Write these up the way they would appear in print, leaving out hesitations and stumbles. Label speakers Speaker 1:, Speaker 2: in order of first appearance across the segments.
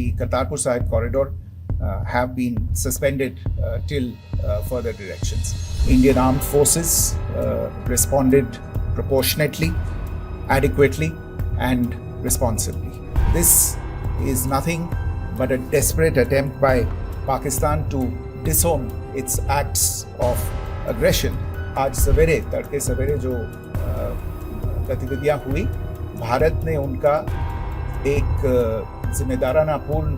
Speaker 1: the Kartarpur Sahib corridor have been suspended till further directions. Indian armed forces responded proportionately, adequately, and responsibly. This is nothing but a desperate attempt by Pakistan to disown its acts of aggression. आज सवेरे तड़के सवेरे जो गतिविधियां हुई, भारत ने उनका एक जिम्मेदाराना पूर्ण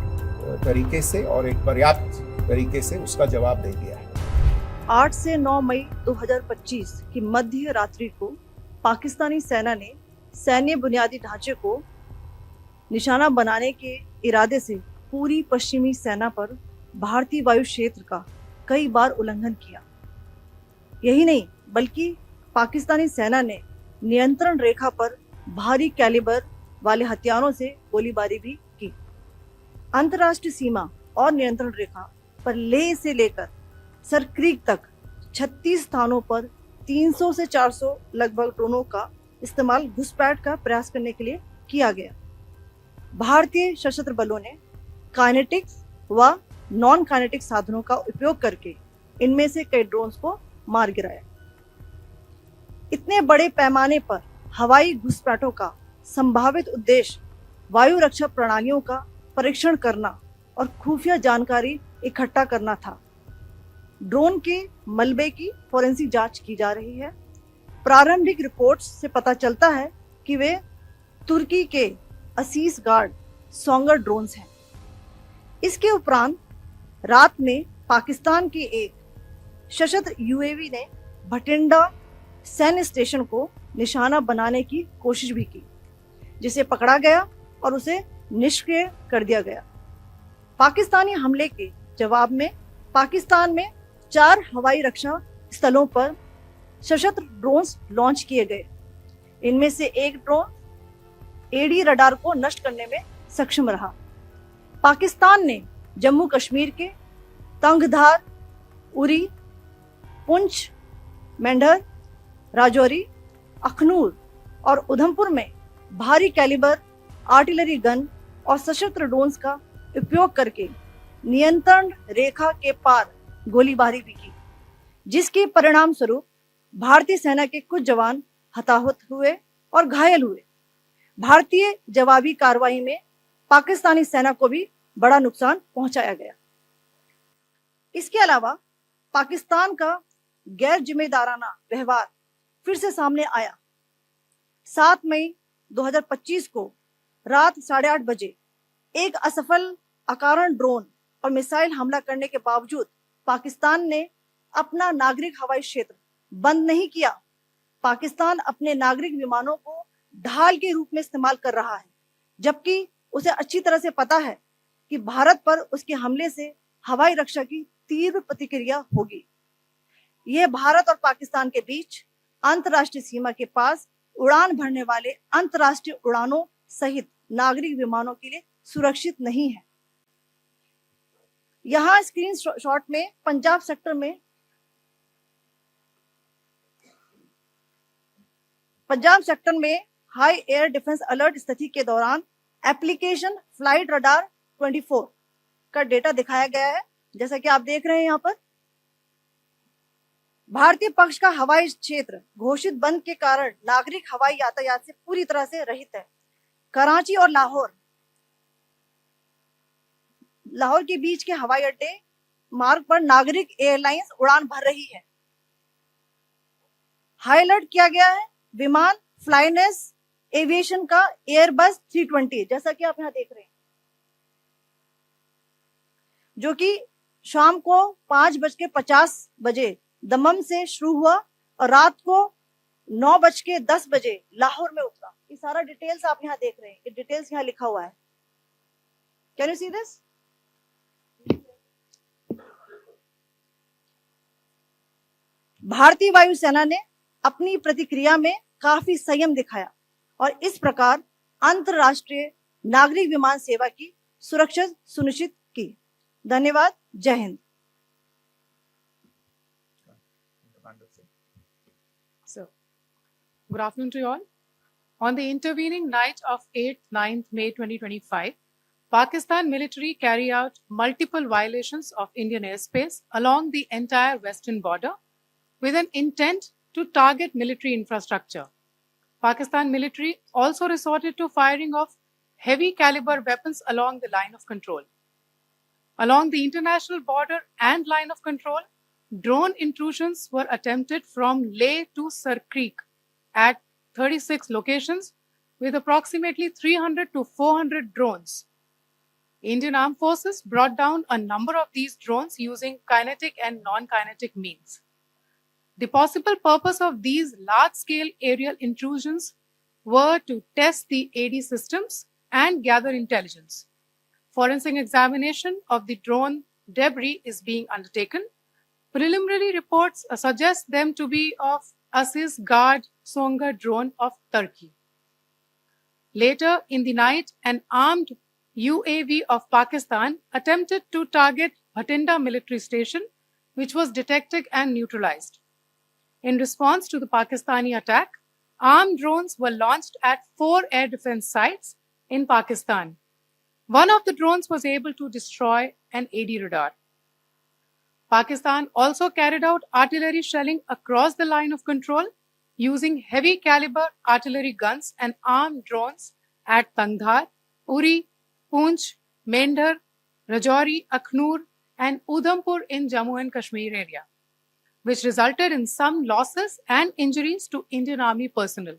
Speaker 1: तरीके से और एक पर्याप्त तरीके से उसका जवाब दे दिया है।
Speaker 2: 8 से 9 मई 2025 की मध्य रात्रि को पाकिस्तानी सेना ने सैन्य बुनियादी ढांचे को निशाना बनाने के इरादे से पूरी पश्चिमी सेना पर भारतीय वायु क्षेत्र का कई बार उल्लंघन किया। यही नहीं बल्कि पाकिस्तानी सेना ने नियंत्रण रेखा पर भारी कैलिबर वाले हथियारों से गोलीबारी भी की। अंतर्राष्ट्रीय सीमा और नियंत्रण रेखा पर लेह से लेकर सरक्रीक तक 36 स्थानों पर 300 से 400 लगभग ड्रोनों का इस्तेमाल घुसपैठ का प्रयास करने के लिए किया गया। भारतीय सशस्त्र बलों ने काइनेटिक व नॉन काइनेटिक साधनों का उपयोग करके इनमें से कई ड्रोन्स को मार गिराया। इतने बड़े पैमाने पर हवाई घुसपैठों का संभावित उद्देश्य वायु रक्षा प्रणालियों का परीक्षण करना और खुफिया जानकारी इकट्ठा करना था। ड्रोन के मलबे की फोरेंसिक जांच की जा रही है। प्रारंभिक रिपोर्ट्स से पता चलता है कि वे तुर्की के असीस गार्ड सोंगर ड्रोन्स हैं। इसके उपरांत रात में पाकिस्तान के एक सशस्त्र यूएवी ने भटिंडा सैन्य स्टेशन को निशाना बनाने की कोशिश भी की, जिसे पकड़ा गया और उसे निष्क्रिय कर दिया गया। पाकिस्तानी हमले के जवाब में पाकिस्तान में 4 हवाई रक्षा स्थलों पर सशस्त्र ड्रोन्स लॉन्च किए गए। इनमें से एक ड्रोन एडी रडार को नष्ट करने में सक्षम रहा। पाकिस्तान ने जम्मू कश्मीर के तंगधार, उरी, पुंछ, मेंढर, राजौरी, अखनूर और उधमपुर में भारी कैलिबर आर्टिलरी गन और सशस्त्र ड्रोन्स का उपयोग करके नियंत्रण रेखा के पार गोलीबारी भी की, जिसके परिणाम स्वरूप भारतीय सेना के कुछ जवान हताहत हुए और घायल हुए। भारतीय जवाबी कार्रवाई में पाकिस्तानी सेना को भी बड़ा नुकसान पहुंचाया गया। इसके अलावा पाकिस्तान का गैर जिम्मेदाराना व्यवहार फिर से सामने आया। 7 मई 2025 को रात 8:30 बजे एक असफल अकारण ड्रोन और मिसाइल हमला करने के बावजूद पाकिस्तान ने अपना नागरिक हवाई क्षेत्र बंद नहीं किया। पाकिस्तान अपने नागरिक विमानों को ढाल के रूप में इस्तेमाल कर रहा है, जबकि उसे अच्छी तरह से पता है कि भारत पर उसके हमले से हवाई रक्षा की तीव्र प्रतिक्रिया होगी। यह भारत और पाकिस्तान के बीच अंतर्राष्ट्रीय सीमा के पास उड़ान भरने वाले अंतर्राष्ट्रीय उड़ानों सहित नागरिक विमानों के लिए सुरक्षित नहीं है। यहां स्क्रीन शॉट में पंजाब सेक्टर में हाई एयर डिफेंस अलर्ट स्थिति के दौरान एप्लीकेशन फ्लाइट रडार 24 का डेटा दिखाया गया है। जैसा कि आप देख रहे हैं यहाँ पर भारतीय पक्ष का हवाई क्षेत्र घोषित बंद के कारण नागरिक हवाई यातायात से पूरी तरह से रहित है। कराची और लाहौर के बीच के हवाई अड्डे मार्ग पर नागरिक एयरलाइंस उड़ान भर रही है। हाई अलर्ट किया गया है विमान फ्लाइनेस एविएशन का एयरबस 320, जैसा कि आप यहां देख रहे हैं, जो कि शाम को 5:50 बजे दमम से शुरू हुआ और रात को 9:10 बजे लाहौर में उतरा। ये सारा डिटेल्स आप यहाँ देख रहे हैं, ये डिटेल्स यहाँ लिखा हुआ है। Can you see this? भारतीय वायुसेना ने अपनी प्रतिक्रिया में काफी संयम दिखाया और इस प्रकार अंतरराष्ट्रीय नागरिक विमान सेवा की सुरक्षा सुनिश्चित की। धन्यवाद। जय Hind.
Speaker 3: So, good afternoon to you all. On the intervening night of 8th-9th May 2025, Pakistan military carry out multiple violations of Indian airspace along the entire western border with an intent to target military infrastructure. Pakistan military also resorted to firing of heavy caliber weapons along the line of control. Along the international border and line of control, drone intrusions were attempted from Leh to Sar Creek at 36 locations with approximately 300 to 400 drones. Indian Armed Forces brought down a number of these drones using kinetic and non-kinetic means. The possible purpose of these large-scale aerial intrusions were to test the AD systems and gather intelligence. Forensic examination of the drone debris is being undertaken. Preliminary reports suggest them to be of Aziz Guard Songa drone of Turkey. Later in the night, an armed UAV of Pakistan attempted to target Bhatinda military station, which was detected and neutralized. In response to the Pakistani attack, armed drones were launched at 4 air defense sites in Pakistan. One of the drones was able to destroy an AD radar. Pakistan also carried out artillery shelling across the line of control using heavy caliber artillery guns and armed drones at Tangdhar, Uri, Poonch, Mendhar, Rajouri, Akhnur, and Udhampur in Jammu and Kashmir area, which resulted in some losses and injuries to Indian Army personnel.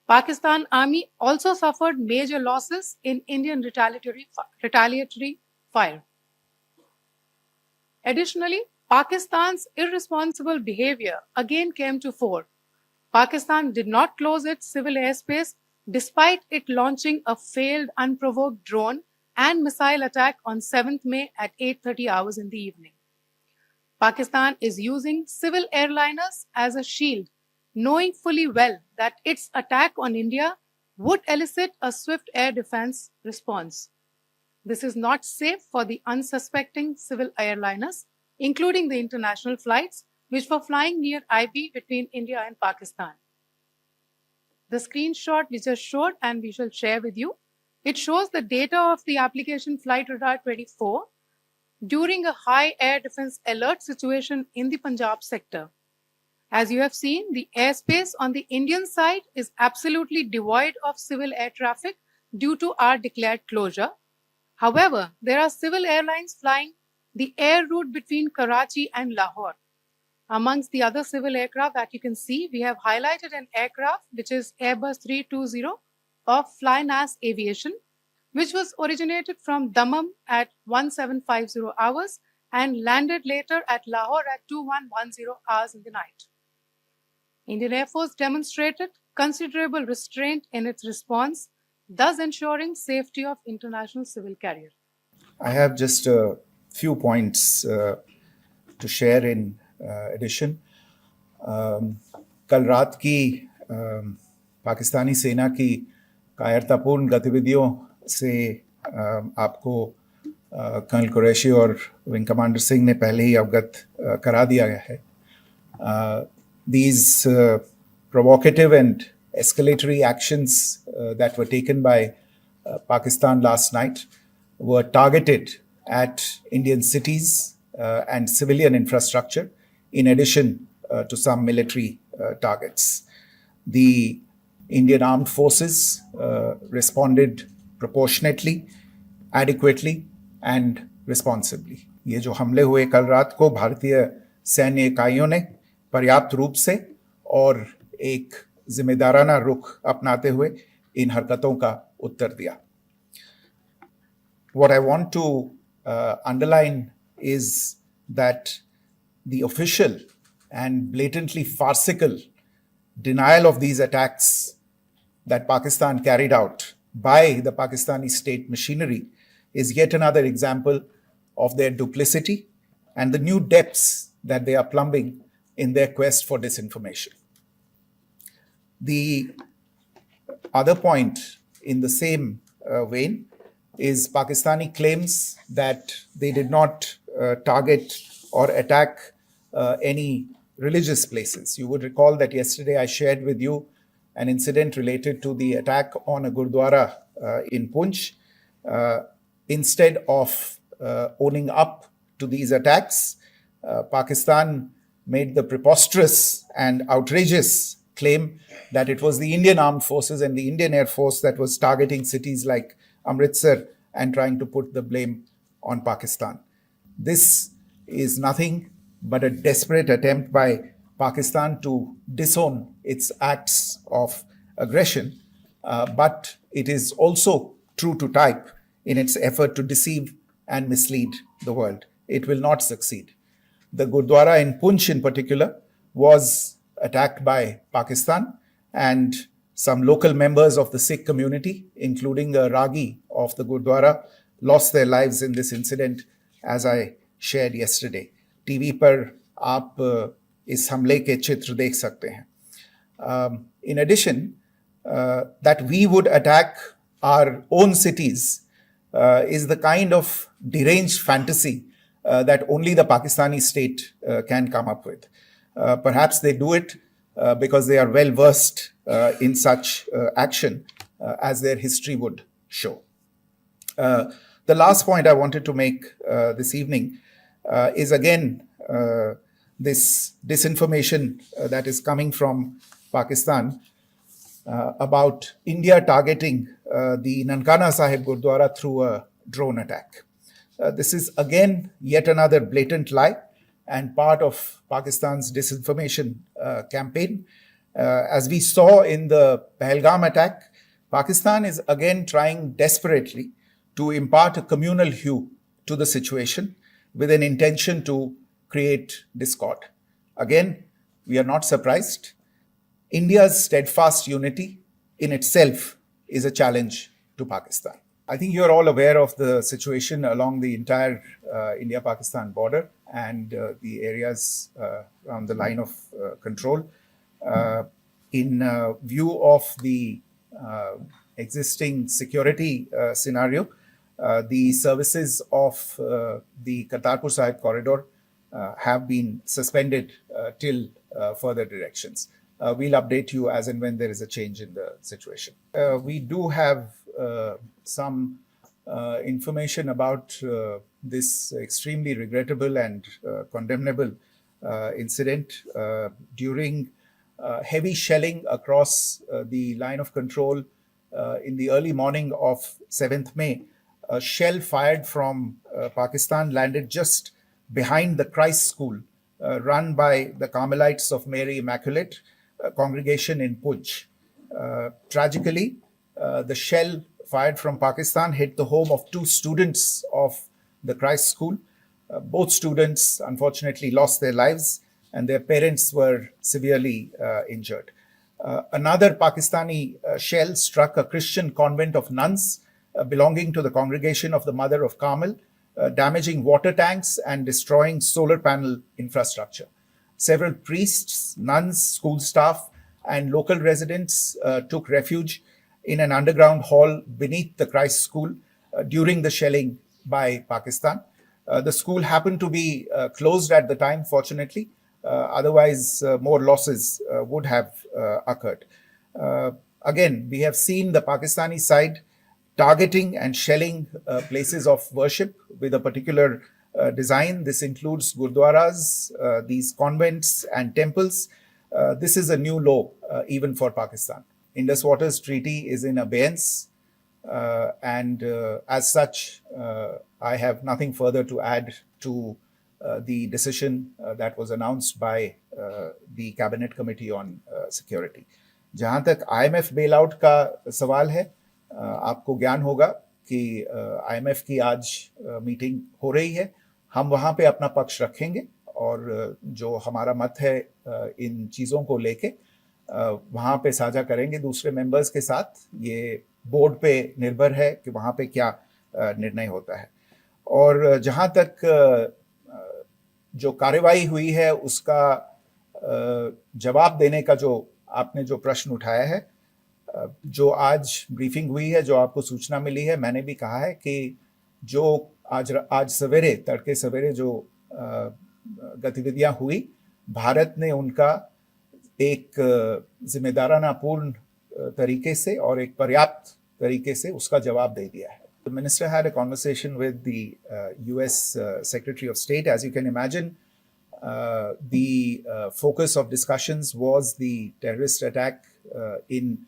Speaker 3: Pakistan Army also suffered major losses in Indian retaliatory fire. Additionally, Pakistan's irresponsible behavior again came to fore. Pakistan did not close its civil airspace despite it launching a failed unprovoked drone and missile attack on 7th May at 8:30 hours in the evening. Pakistan is using civil airliners as a shield, knowing fully well that its attack on India would elicit a swift air defense response. This is not safe for the unsuspecting civil airliners, including the international flights, which were flying near IB between India and Pakistan. The screenshot we just showed and we shall share with you, it shows the data of the application Flight Radar 24 during a high air defense alert situation in the Punjab sector. As you have seen, the airspace on the Indian side is absolutely devoid of civil air traffic due to our declared closure. However, there are civil airlines flying the air route between Karachi and Lahore. Amongst the other civil aircraft that you can see, we have highlighted an aircraft which is Airbus 320 of Flynas Aviation, which was originated from Dammam at 1750 hours and landed later at Lahore at 2110 hours in the night. Indian Air Force demonstrated considerable restraint in its response, thus ensuring safety of international civil carrier.
Speaker 1: I have just a few points to share in addition. कल रात की पाकिस्तानी सेना की कायरतापूर्ण गतिविधियों से आपको colonel Qureshi और विंग कमांडर सिंह ने पहले ही अवगत करा दिया गया है. These provocative and escalatory actions that were taken by Pakistan last night were targeted at Indian cities and civilian infrastructure, in addition to some military targets. The Indian Armed Forces responded proportionately, adequately, and responsibly. ये जो हमले हुए कल रात को भारतीय सैन्य इकाइयों ने पर्याप्त रूप से और एक जिम्मेदाराना रुख अपनाते हुए इन हरकतों का उत्तर दिया. What I want to underline is that the official and blatantly farcical denial of these attacks that Pakistan carried out by the Pakistani state machinery is yet another example of their duplicity and the new depths that they are plumbing in their quest for disinformation. The other point in the same vein is Pakistani claims that they did not target or attack any religious places. You would recall that yesterday I shared with you an incident related to the attack on a Gurdwara in Poonch. instead of owning up to these attacks, Pakistan made the preposterous and outrageous claim that it was the Indian Armed Forces and the Indian Air Force that was targeting cities like Amritsar and trying to put the blame on Pakistan. This is nothing but a desperate attempt by Pakistan to disown its acts of aggression, but it is also true to type in its effort to deceive and mislead the world. It will not succeed. The Gurdwara in Punch in particular was attacked by Pakistan, and some local members of the Sikh community, including a Ragi of the Gurdwara, lost their lives in this incident, as I shared yesterday. TV पर आप इस हमले के चित्र देख सकते हैं. In addition, that we would attack our own cities is the kind of deranged fantasy that only the Pakistani state can come up with. Perhaps they do it because they are well versed in such action, as their history would show. The last point I wanted to make this evening is again this disinformation that is coming from Pakistan about India targeting the Nankana Sahib Gurdwara through a drone attack. This is again yet another blatant lie and part of Pakistan's disinformation campaign. As we saw in the Pahalgam attack, Pakistan is again trying desperately to impart a communal hue to the situation with an intention to create discord. Again, we are not surprised. India's steadfast unity in itself is a challenge to Pakistan. I think you're all aware of the situation along the entire India-Pakistan border and the areas around the line of control. In view of the existing security scenario, the services of the Kartarpur Sahib corridor have been suspended till further directions. We'll update you as and when there is a change in the situation. We do have some information about this extremely regrettable and condemnable incident. During heavy shelling across the line of control in the early morning of 7th May, a shell fired from Pakistan landed just behind the Christ School run by the Carmelites of Mary Immaculate congregation in Punch. Tragically, the shell fired from Pakistan hit the home of 2 students of the Christ School. Both students unfortunately lost their lives and their parents were severely injured. Another Pakistani shell struck a Christian convent of nuns belonging to the congregation of the Mother of Carmel, damaging water tanks and destroying solar panel infrastructure. Several priests, nuns, school staff, and local residents took refuge in an underground hall beneath the Christ School during the shelling by Pakistan. The school happened to be closed at the time, fortunately. Otherwise, more losses would have occurred. Again, we have seen the Pakistani side targeting and shelling places of worship with a particular design. This includes gurdwaras, these convents and temples. This is a new low even for Pakistan. Indus Waters Treaty is in abeyance, and as such, I have nothing further to add to the decision that was announced by the Cabinet Committee on Security. जहाँ तक IMF bailout का सवाल है, आपको ज्ञान होगा कि IMF की आज मीटिंग हो रही है. हम वहाँ पे अपना पक्ष रखेंगे और जो हमारा मत है इन चीज़ों को लेके वहाँ पे साझा करेंगे दूसरे मेंबर्स के साथ. ये बोर्ड पे निर्भर है कि वहाँ पे क्या निर्णय होता है. और जहाँ तक जो कार्यवाही हुई है उसका जवाब देने का जो आपने जो प्रश्न उठाया है, जो आज ब्रीफिंग हुई है, जो आपको सूचना मिली है, मैंने भी कहा है कि जो आज सवेरे तड़के सवेरे जो गतिविधियां हुई, भारत ने उनका एक जिम्मेदाराना पूर्ण तरीके से और एक पर्याप्त तरीके से उसका जवाब दे दिया है. The minister had a conversation with the US Secretary of State. As you can imagine, the focus of discussions was the terrorist attack in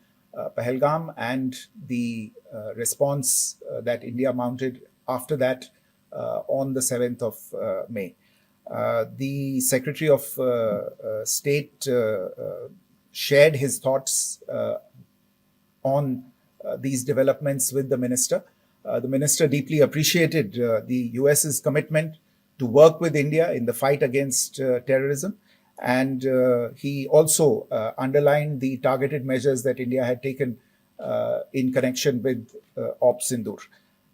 Speaker 1: Pahalgam and the response that India mounted after that on the 7th of May. The Secretary of State shared his thoughts on these developments with the minister. The minister deeply appreciated the US's commitment to work with India in the fight against terrorism. And he also underlined the targeted measures that India had taken in connection with Op Sindoor.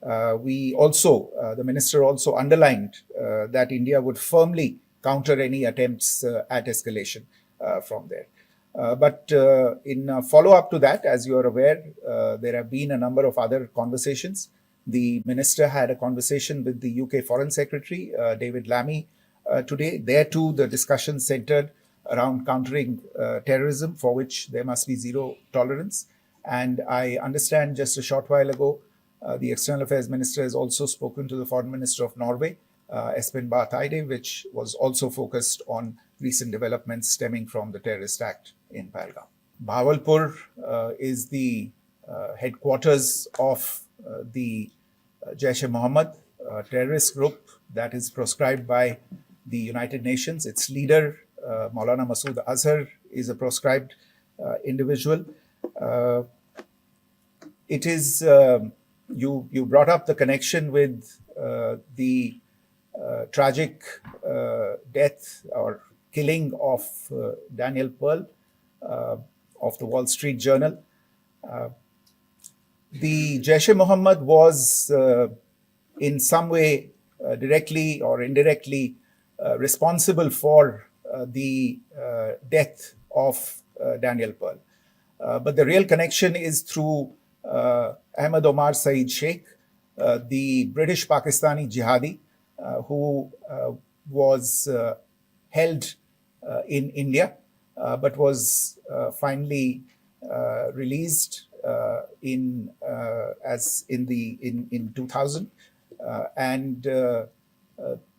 Speaker 1: The minister also underlined that India would firmly counter any attempts at escalation from there. But in follow-up to that, as you are aware, there have been a number of other conversations. The minister had a conversation with the UK Foreign Secretary, David Lammy, today. There too, the discussion centered around countering terrorism, for which there must be zero tolerance. And I understand just a short while ago, the External Affairs Minister has also spoken to the Foreign Minister of Norway, Espen Barth Eide, which was also focused on recent developments stemming from the terrorist act in Pahalgam. Bahawalpur is the headquarters of the Jaish-e-Mohammed terrorist group that is proscribed by the United Nations. Its leader, Maulana Masood Azhar, is a proscribed individual. It is, you brought up the connection with the tragic death or killing of Daniel Pearl of the Wall Street Journal. The Jaish-e-Mohammed was in some way directly or indirectly responsible for the death of Daniel Pearl. But the real connection is through Ahmed Omar Saeed Sheikh, the British Pakistani jihadi who was held in India but was finally released in 2000, and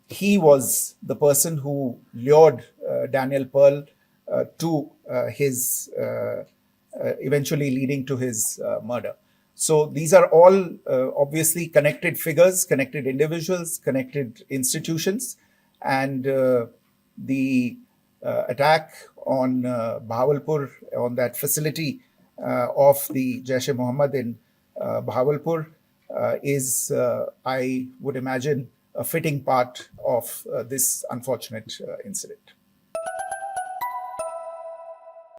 Speaker 1: he was the person who lured Daniel Pearl to his eventually leading to his murder. So these are all obviously connected figures, connected individuals, connected institutions, and the attack on Bahawalpur, on that facility of the Jaish-e-Mohammed in Bahawalpur is, I would imagine, a fitting part of this unfortunate incident.